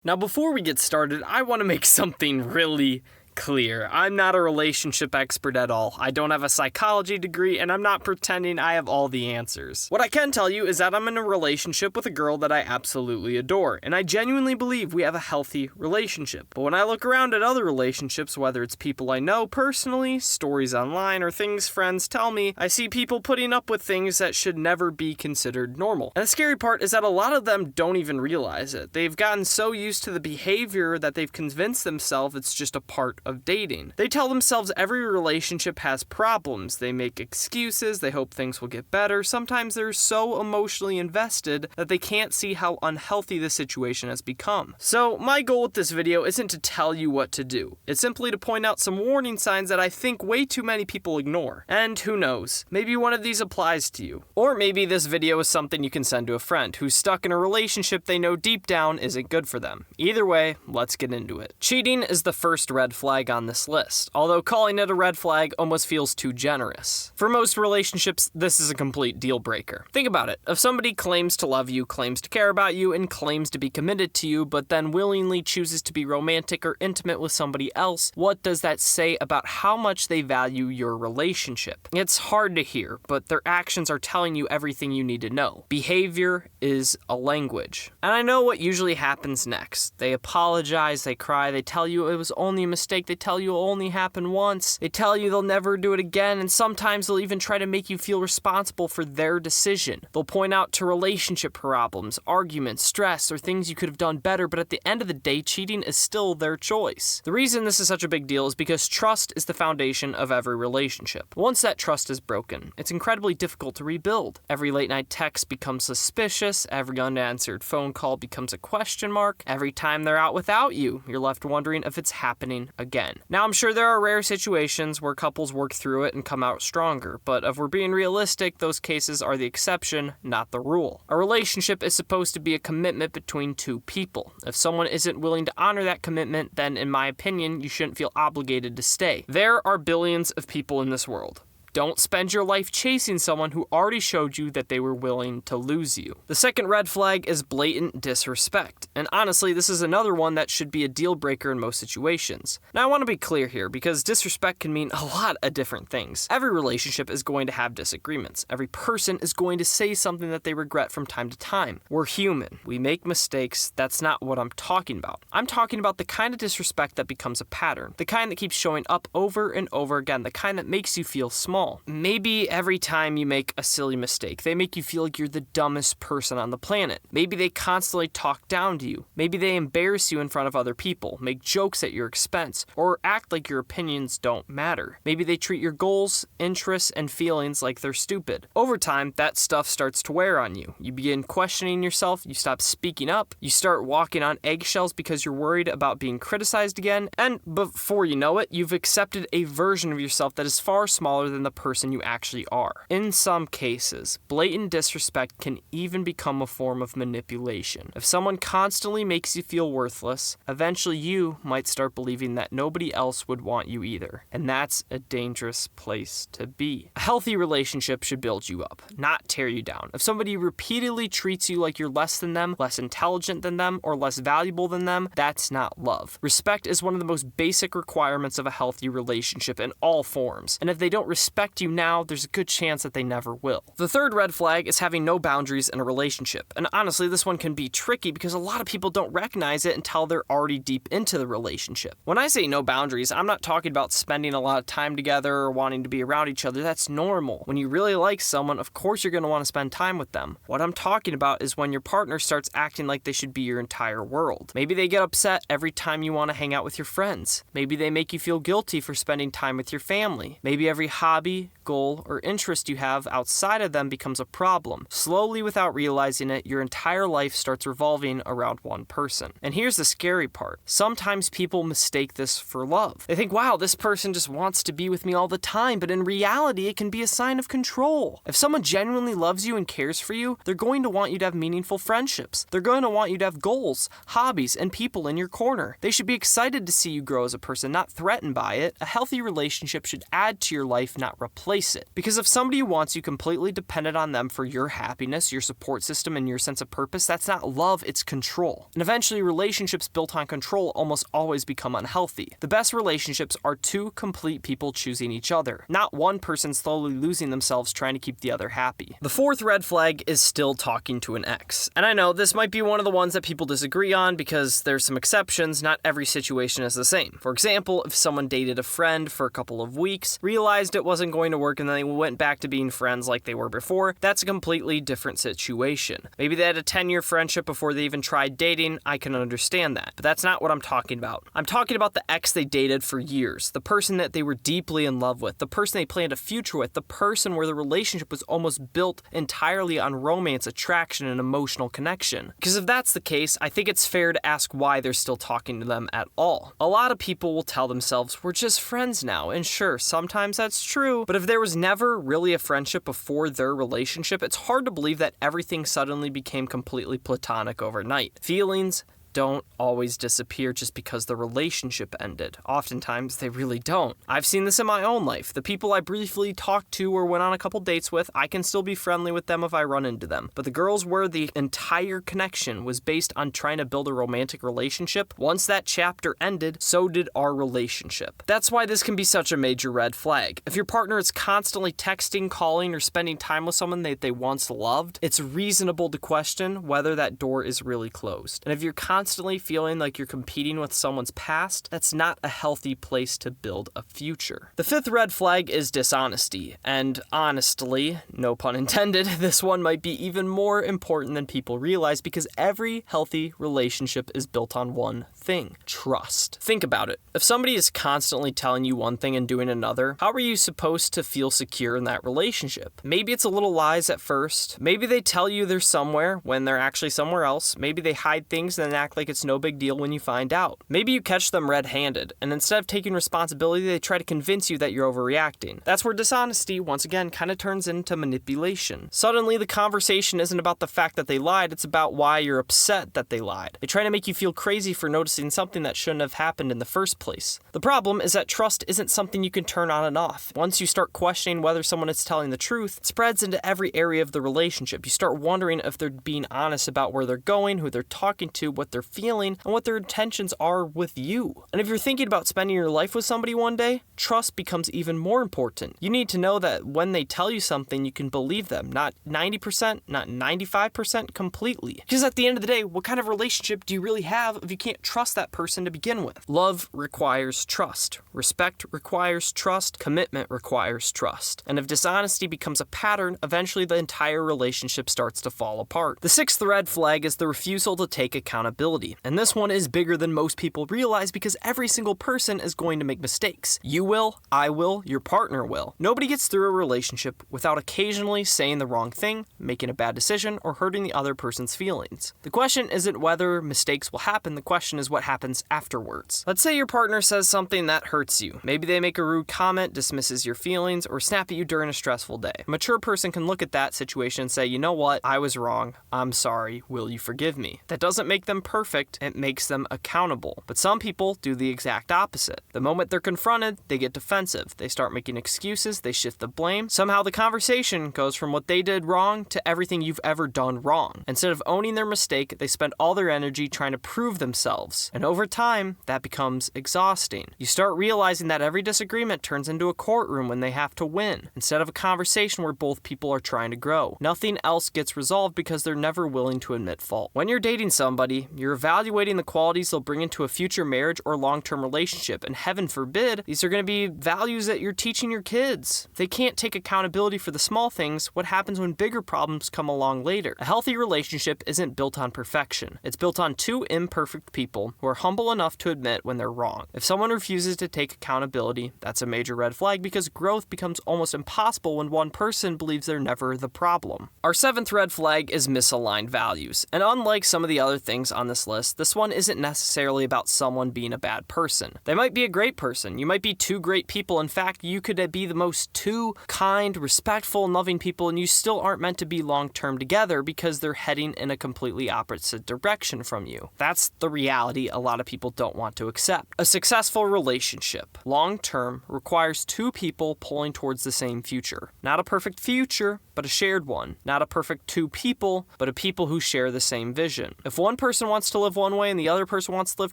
Now, before we get started, I want to make something really clear. I'm not a relationship expert at all. I don't have a psychology degree, and I'm not pretending I have all the answers. What I can tell you is that I'm in a relationship with a girl that I absolutely adore, and I genuinely believe we have a healthy relationship. But when I look around at other relationships, whether it's people I know personally, stories online, or things friends tell me, I see people putting up with things that should never be considered normal. And the scary part is that a lot of them don't even realize it. They've gotten so used to the behavior that they've convinced themselves it's just a part of dating. They tell themselves every relationship has problems. They make excuses, they hope things will get better. Sometimes they're so emotionally invested that they can't see how unhealthy the situation has become. So my goal with this video isn't to tell you what to do. It's simply to point out some warning signs that I think way too many people ignore. And who knows, maybe one of these applies to you. Or maybe this video is something you can send to a friend who's stuck in a relationship they know deep down isn't good for them. Either way, let's get into it. Cheating is the first red flag on this list, although calling it a red flag almost feels too generous. For most relationships, this is a complete deal breaker. Think about it. If somebody claims to love you, claims to care about you, and claims to be committed to you, but then willingly chooses to be romantic or intimate with somebody else, what does that say about how much they value your relationship? It's hard to hear, but their actions are telling you everything you need to know. Behavior is a language. And I know what usually happens next. They apologize, they cry, they tell you it was only a mistake, they tell you it'll only happen once, they tell you they'll never do it again, and sometimes they'll even try to make you feel responsible for their decision. They'll point out to relationship problems, arguments, stress, or things you could have done better, but at the end of the day, cheating is still their choice. The reason this is such a big deal is because trust is the foundation of every relationship. Once that trust is broken, it's incredibly difficult to rebuild. Every late night text becomes suspicious, every unanswered phone call becomes a question mark, every time they're out without you, you're left wondering if it's happening again. Now, I'm sure there are rare situations where couples work through it and come out stronger, but if we're being realistic, those cases are the exception, not the rule. A relationship is supposed to be a commitment between two people. If someone isn't willing to honor that commitment, then in my opinion, you shouldn't feel obligated to stay. There are billions of people in this world. Don't spend your life chasing someone who already showed you that they were willing to lose you. The second red flag is blatant disrespect. And honestly, this is another one that should be a deal breaker in most situations. Now, I want to be clear here because disrespect can mean a lot of different things. Every relationship is going to have disagreements. Every person is going to say something that they regret from time to time. We're human. We make mistakes. That's not what I'm talking about. I'm talking about the kind of disrespect that becomes a pattern. The kind that keeps showing up over and over again. The kind that makes you feel small. Maybe every time you make a silly mistake, they make you feel like you're the dumbest person on the planet. Maybe they constantly talk down to you. Maybe they embarrass you in front of other people, make jokes at your expense, or act like your opinions don't matter. Maybe they treat your goals, interests, and feelings like they're stupid. Over time, that stuff starts to wear on you. You begin questioning yourself, you stop speaking up, you start walking on eggshells because you're worried about being criticized again, and before you know it, you've accepted a version of yourself that is far smaller than the person you actually are. In some cases, blatant disrespect can even become a form of manipulation. If someone constantly makes you feel worthless, eventually you might start believing that nobody else would want you either. And that's a dangerous place to be. A healthy relationship should build you up, not tear you down. If somebody repeatedly treats you like you're less than them, less intelligent than them, or less valuable than them, that's not love. Respect is one of the most basic requirements of a healthy relationship in all forms. And if they don't respect you now, there's a good chance that they never will. The third red flag is having no boundaries in a relationship. And honestly, this one can be tricky because a lot of people don't recognize it until they're already deep into the relationship. When I say no boundaries, I'm not talking about spending a lot of time together or wanting to be around each other. That's normal. When you really like someone, of course you're going to want to spend time with them. What I'm talking about is when your partner starts acting like they should be your entire world. Maybe they get upset every time you want to hang out with your friends. Maybe they make you feel guilty for spending time with your family. Maybe every hobby, goal, or interest you have outside of them becomes a problem. Slowly, without realizing it, your entire life starts revolving around one person. And here's the scary part. Sometimes people mistake this for love. They think, wow, this person just wants to be with me all the time, but in reality, it can be a sign of control. If someone genuinely loves you and cares for you, they're going to want you to have meaningful friendships. They're going to want you to have goals, hobbies, and people in your corner. They should be excited to see you grow as a person, not threatened by it. A healthy relationship should add to your life, not replace it. Because if somebody wants you completely dependent on them for your happiness, your support system, and your sense of purpose, that's not love, it's control. And eventually, relationships built on control almost always become unhealthy. The best relationships are two complete people choosing each other, not one person slowly losing themselves trying to keep the other happy. The fourth red flag is still talking to an ex. And I know this might be one of the ones that people disagree on because there's some exceptions. Not every situation is the same. For example, if someone dated a friend for a couple of weeks, realized it wasn't going to work, and then they went back to being friends like they were before, that's a completely different situation. Maybe they had a 10-year friendship before they even tried dating. I can understand that. But that's not what I'm talking about. I'm talking about the ex they dated for years, the person that they were deeply in love with, the person they planned a future with, the person where the relationship was almost built entirely on romance, attraction, and emotional connection. Because if that's the case, I think it's fair to ask why they're still talking to them at all. A lot of people will tell themselves, we're just friends now, and sure, sometimes that's true, but if there was never really a friendship before their relationship, it's hard to believe that everything suddenly became completely platonic overnight. Feelings don't always disappear just because the relationship ended. Oftentimes, they really don't. I've seen this in my own life. The people I briefly talked to or went on a couple dates with, I can still be friendly with them if I run into them. But the girls where the entire connection was based on trying to build a romantic relationship, once that chapter ended, so did our relationship. That's why this can be such a major red flag. If your partner is constantly texting, calling, or spending time with someone that they once loved, it's reasonable to question whether that door is really closed. And if you're constantly feeling like you're competing with someone's past, that's not a healthy place to build a future. The fifth red flag is dishonesty, and honestly, no pun intended, this one might be even more important than people realize because every healthy relationship is built on one thing: trust. Think about it. If somebody is constantly telling you one thing and doing another, how are you supposed to feel secure in that relationship? Maybe it's a little lies at first. Maybe they tell you they're somewhere when they're actually somewhere else. Maybe they hide things and act like it's no big deal when you find out. Maybe you catch them red-handed, and instead of taking responsibility, they try to convince you that you're overreacting. That's where dishonesty, once again, kind of turns into manipulation. Suddenly, the conversation isn't about the fact that they lied, it's about why you're upset that they lied. They try to make you feel crazy for noticing something that shouldn't have happened in the first place. The problem is that trust isn't something you can turn on and off. Once you start questioning whether someone is telling the truth, it spreads into every area of the relationship. You start wondering if they're being honest about where they're going, who they're talking to, what they're feeling, and what their intentions are with you. And if you're thinking about spending your life with somebody one day, trust becomes even more important. You need to know that when they tell you something, you can believe them, not 90%, not 95% completely. Because at the end of the day, what kind of relationship do you really have if you can't trust that person to begin with? Love requires trust. Respect requires trust. Commitment requires trust. And if dishonesty becomes a pattern, eventually the entire relationship starts to fall apart. The sixth red flag is the refusal to take accountability. And this one is bigger than most people realize because every single person is going to make mistakes. You will, I will, your partner will. Nobody gets through a relationship without occasionally saying the wrong thing, making a bad decision, or hurting the other person's feelings. The question isn't whether mistakes will happen, the question is what happens afterwards. Let's say your partner says something that hurts you. Maybe they make a rude comment, dismisses your feelings, or snap at you during a stressful day. A mature person can look at that situation and say, you know what, I was wrong, I'm sorry, will you forgive me? That doesn't make them perfect, it makes them accountable. But some people do the exact opposite. The moment they're confronted, they get defensive. They start making excuses, they shift the blame. Somehow the conversation goes from what they did wrong to everything you've ever done wrong. Instead of owning their mistake, they spend all their energy trying to prove themselves. And over time, that becomes exhausting. You start realizing that every disagreement turns into a courtroom when they have to win, instead of a conversation where both people are trying to grow. Nothing else gets resolved because they're never willing to admit fault. When you're dating somebody, you're evaluating the qualities they'll bring into a future marriage or long-term relationship, and heaven forbid, these are going to be values that you're teaching your kids. If they can't take accountability for the small things, what happens when bigger problems come along later? A healthy relationship isn't built on perfection. It's built on two imperfect people who are humble enough to admit when they're wrong. If someone refuses to take accountability, that's a major red flag because growth becomes almost impossible when one person believes they're never the problem. Our seventh red flag is misaligned values, and unlike some of the other things on this this list, this one isn't necessarily about someone being a bad person. They might be a great person. You might be two great people. In fact, you could be the most two kind, respectful, and loving people, and you still aren't meant to be long-term together because they're heading in a completely opposite direction from you. That's the reality a lot of people don't want to accept. A successful relationship, long-term, requires two people pulling towards the same future. Not a perfect future, but a shared one. Not a perfect two people, but a people who share the same vision. If one person wants to live one way and the other person wants to live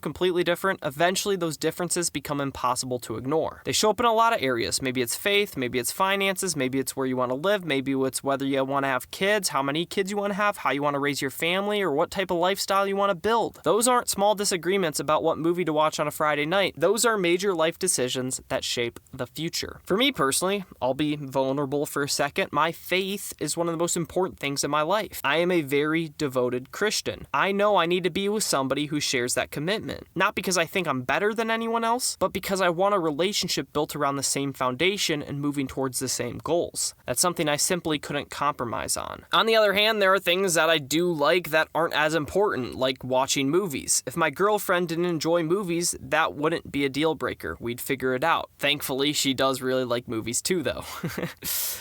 completely different, eventually those differences become impossible to ignore. They show up in a lot of areas. Maybe it's faith, maybe it's finances, maybe it's where you want to live, maybe it's whether you want to have kids, how many kids you want to have, how you want to raise your family, or what type of lifestyle you want to build. Those aren't small disagreements about what movie to watch on a Friday night. Those are major life decisions that shape the future. For me personally, I'll be vulnerable for a second. My faith is one of the most important things in my life. I am a very devoted Christian. I know I need to be with somebody who shares that commitment. Not because I think I'm better than anyone else, but because I want a relationship built around the same foundation and moving towards the same goals. That's something I simply couldn't compromise on. On the other hand, there are things that I do like that aren't as important, like watching movies. If my girlfriend didn't enjoy movies, that wouldn't be a deal breaker. We'd figure it out. Thankfully, she does really like movies too, though.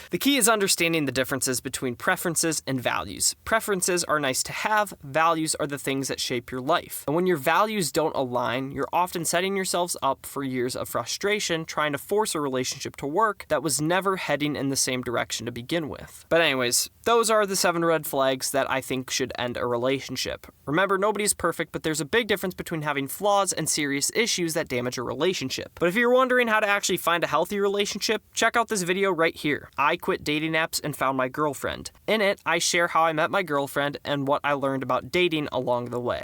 The key is understanding the differences between preferences and values. Preferences are nice to have, values are the things that shape your life. And when your values don't align, you're often setting yourselves up for years of frustration trying to force a relationship to work that was never heading in the same direction to begin with. But anyways, those are the 7 red flags that I think should end a relationship. Remember, nobody's perfect, but there's a big difference between having flaws and serious issues that damage a relationship. But if you're wondering how to actually find a healthy relationship, check out this video right here. I quit dating apps and found my girlfriend. In it, I share how I met my girlfriend and what I learned about dating along the way.